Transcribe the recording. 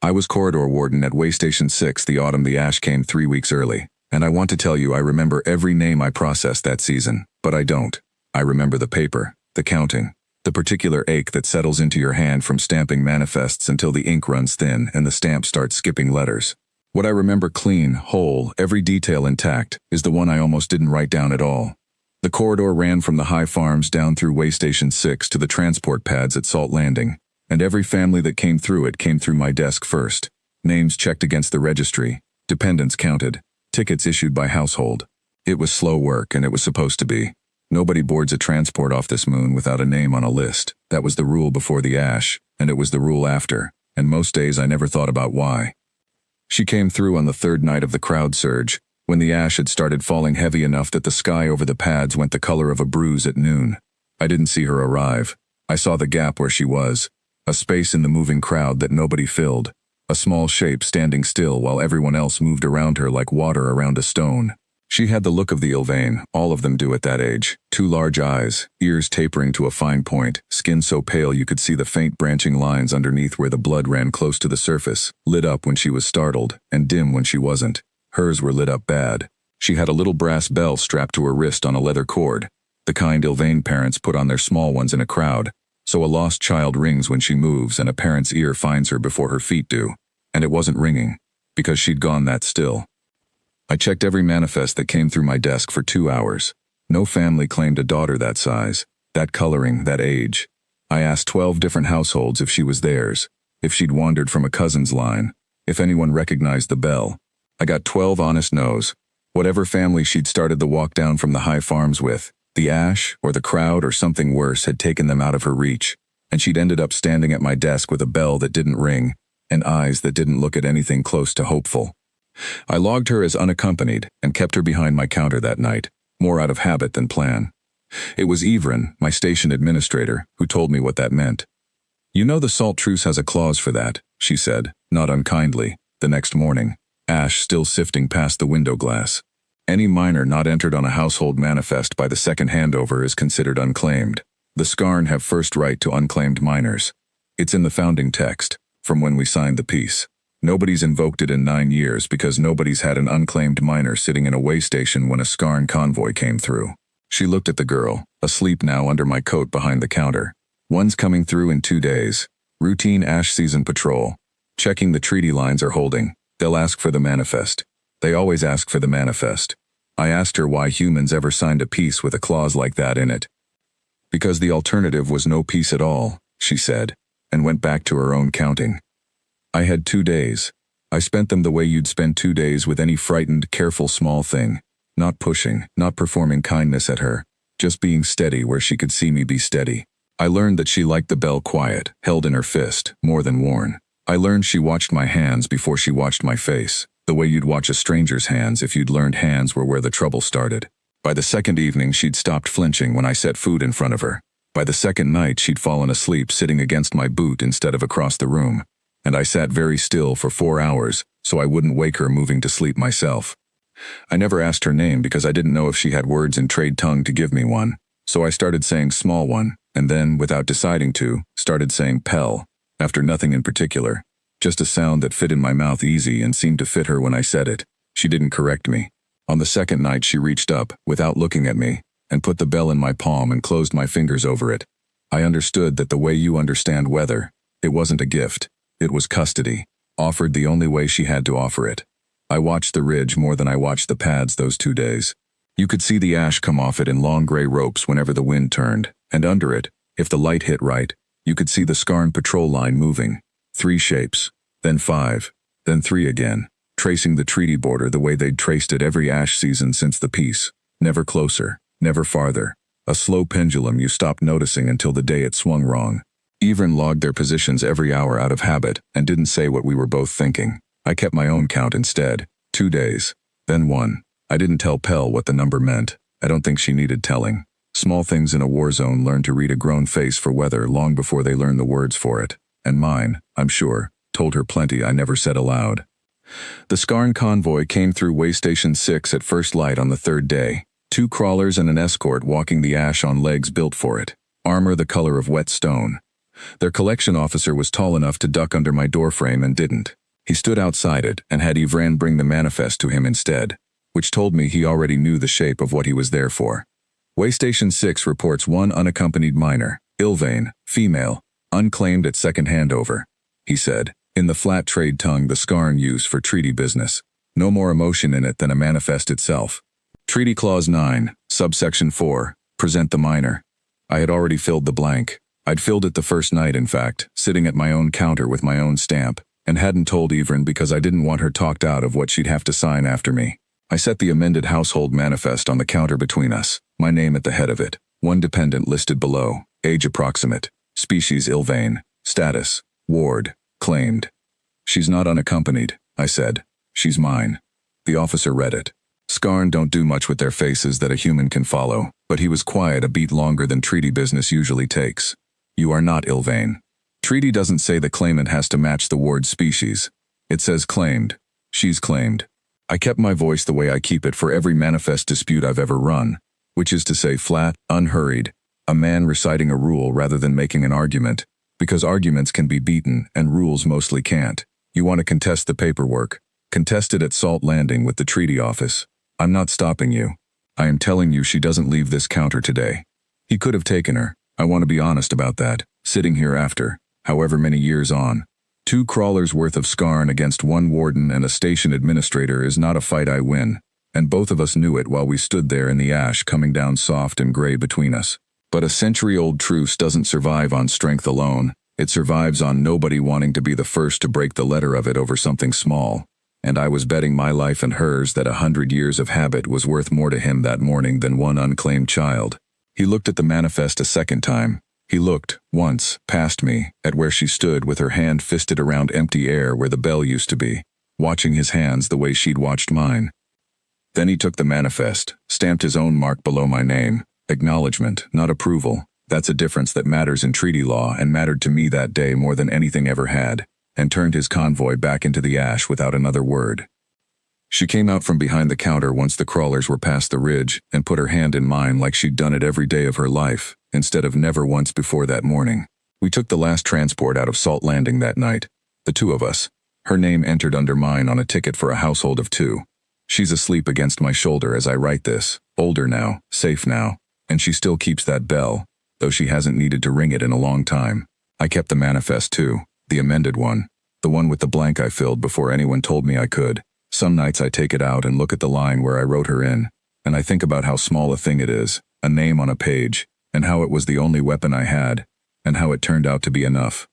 I was corridor warden at waystation 6 the autumn the ash came 3 weeks early, and I want to tell you I remember every name I processed that season, but I don't. I remember the paper, the counting, the particular ache that settles into your hand from stamping manifests until the ink runs thin and the stamp starts skipping letters. What I remember clean, whole, every detail intact, is the one I almost didn't write down at all. The corridor ran from the high farms down through waystation 6 to the transport pads at Salt Landing, and every family that came through it came through my desk first. Names checked against the registry, dependents counted, tickets issued by household. It was slow work, and it was supposed to be. Nobody boards a transport off this moon without a name on a list. That was the rule before the ash, and it was the rule after, and most days I never thought about why. She came through on the third night of the crowd surge, when the ash had started falling heavy enough that the sky over the pads went the color of a bruise at noon. I didn't see her arrive. I saw the gap where she was, a space in the moving crowd that nobody filled, a small shape standing still while everyone else moved around her like water around a stone. She had the look of the Ylvain, all of them do at that age, 2 large eyes, ears tapering to a fine point, skin so pale you could see the faint branching lines underneath where the blood ran close to the surface, lit up when she was startled, and dim when she wasn't. Hers were lit up bad. She had a little brass bell strapped to her wrist on a leather cord, the kind Ylvain parents put on their small ones in a crowd, so a lost child rings when she moves and a parent's ear finds her before her feet do. And it wasn't ringing, because she'd gone that still. I checked every manifest that came through my desk for 2 hours. No family claimed a daughter that size, that coloring, that age. I asked 12 different households if she was theirs, if she'd wandered from a cousin's line, if anyone recognized the bell. I got 12 honest no's. Whatever family she'd started the walk down from the high farms with, the ash, or the crowd, or something worse had taken them out of her reach, and she'd ended up standing at my desk with a bell that didn't ring, and eyes that didn't look at anything close to hopeful. I logged her as unaccompanied and kept her behind my counter that night, more out of habit than plan. It was Evren, my station administrator, who told me what that meant. "You know the salt truce has a clause for that," she said, not unkindly, the next morning, ash still sifting past the window glass. "Any minor not entered on a household manifest by the second handover is considered unclaimed. The Skarn have first right to unclaimed minors. It's in the founding text, from when we signed the peace. Nobody's invoked it in 9 years because nobody's had an unclaimed minor sitting in a waystation when a Skarn convoy came through." She looked at the girl, asleep now under my coat behind the counter. "One's coming through in 2 days. Routine ash season patrol. Checking the treaty lines are holding. They'll ask for the manifest. They always ask for the manifest." I asked her why humans ever signed a peace with a clause like that in it. "Because the alternative was no peace at all," she said, and went back to her own counting. I had 2 days. I spent them the way you'd spend 2 days with any frightened, careful small thing. Not pushing, not performing kindness at her, just being steady where she could see me be steady. I learned that she liked the bell quiet, held in her fist, more than worn. I learned she watched my hands before she watched my face, the way you'd watch a stranger's hands if you'd learned hands were where the trouble started. By the second evening, she'd stopped flinching when I set food in front of her. By the second night, she'd fallen asleep sitting against my boot instead of across the room. And I sat very still for 4 hours, so I wouldn't wake her moving to sleep myself. I never asked her name because I didn't know if she had words in trade tongue to give me one, so I started saying small one, and then, without deciding to, started saying Pell, after nothing in particular, just a sound that fit in my mouth easy and seemed to fit her when I said it. She didn't correct me. On the second night she reached up, without looking at me, and put the bell in my palm and closed my fingers over it. I understood that the way you understand weather, it wasn't a gift. It was custody, offered the only way she had to offer it. I watched the ridge more than I watched the pads those 2 days. You could see the ash come off it in long gray ropes whenever the wind turned, and under it, if the light hit right, you could see the Skarn patrol line moving. 3 shapes, then 5, then 3 again, tracing the treaty border the way they'd traced it every ash season since the peace. Never closer, never farther. A slow pendulum you stopped noticing until the day it swung wrong. Evren logged their positions every hour out of habit and didn't say what we were both thinking. I kept my own count instead. 2 days. Then 1. I didn't tell Pell what the number meant. I don't think she needed telling. Small things in a war zone learn to read a grown face for weather long before they learn the words for it. And mine, I'm sure, told her plenty I never said aloud. The Skarn convoy came through waystation 6 at first light on the 3rd day. 2 crawlers and an escort walking the ash on legs built for it. Armor the color of wet stone. Their collection officer was tall enough to duck under my doorframe and didn't. He stood outside it and had Ivran bring the manifest to him instead, which told me he already knew the shape of what he was there for. Waystation 6 reports one unaccompanied minor, Ilvain, female, unclaimed at second handover, he said, in the flat trade tongue the Skarn use for treaty business. No more emotion in it than a manifest itself. Treaty Clause 9, Subsection 4, present the minor. I had already filled the blank. I'd filled it the first night, in fact, sitting at my own counter with my own stamp, and hadn't told Ivran because I didn't want her talked out of what she'd have to sign after me. I set the amended household manifest on the counter between us, my name at the head of it, one dependent listed below, age approximate, species Ilvain, status, ward, claimed. She's not unaccompanied, I said. She's mine. The officer read it. Skarn don't do much with their faces that a human can follow, but he was quiet a beat longer than treaty business usually takes. You are not Ilvain. Treaty doesn't say the claimant has to match the ward species. It says claimed. She's claimed. I kept my voice the way I keep it for every manifest dispute I've ever run, which is to say flat, unhurried, a man reciting a rule rather than making an argument, because arguments can be beaten and rules mostly can't. You want to contest the paperwork? Contest it at Salt Landing with the treaty office. I'm not stopping you. I am telling you she doesn't leave this counter today. He could have taken her. I want to be honest about that, sitting here after, however many years on. 2 crawlers worth of Skarn against 1 warden and a station administrator is not a fight I win, and both of us knew it while we stood there in the ash coming down soft and gray between us. But a century-old truce doesn't survive on strength alone. It survives on nobody wanting to be the first to break the letter of it over something small. And I was betting my life and hers that 100 years of habit was worth more to him that morning than 1 unclaimed child. He looked at the manifest a second time. He looked, once, past me, at where she stood with her hand fisted around empty air where the bell used to be, watching his hands the way she'd watched mine. Then he took the manifest, stamped his own mark below my name, acknowledgement, not approval. That's a difference that matters in treaty law and mattered to me that day more than anything ever had, and turned his convoy back into the ash without another word. She came out from behind the counter once the crawlers were past the ridge and put her hand in mine like she'd done it every day of her life, instead of never once before that morning. We took the last transport out of Salt Landing that night, the 2 of us. Her name entered under mine on a ticket for a household of 2. She's asleep against my shoulder as I write this, older now, safe now, and she still keeps that bell, though she hasn't needed to ring it in a long time. I kept the manifest too, the amended one, the one with the blank I filled before anyone told me I could. Some nights I take it out and look at the line where I wrote her in, and I think about how small a thing it is, a name on a page, and how it was the only weapon I had, and how it turned out to be enough.